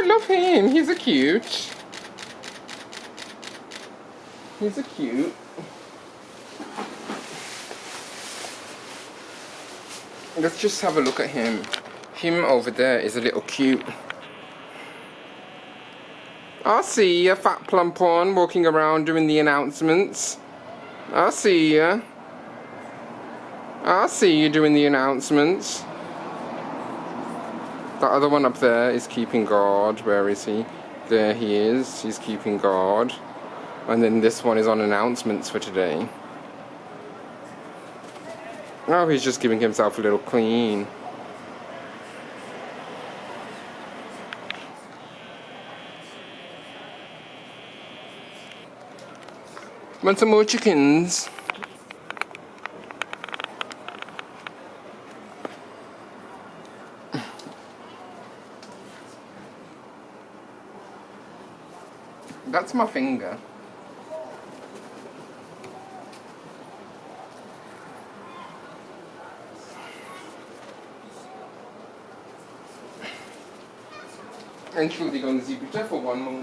love him. He's a cute. He's a cute. Let's just have a look at him. Him over there is a little cute. I see you, fat plump one, walking around doing the announcements. I see you. I see you doing the announcements. That other one up there is keeping guard. Where is he? There he is. He's keeping guard. And then this one is on announcements for today. Oh, he's just giving himself a little clean. Want some more chickens? That's my finger. Entschuldigung, Sie bitte for one moment.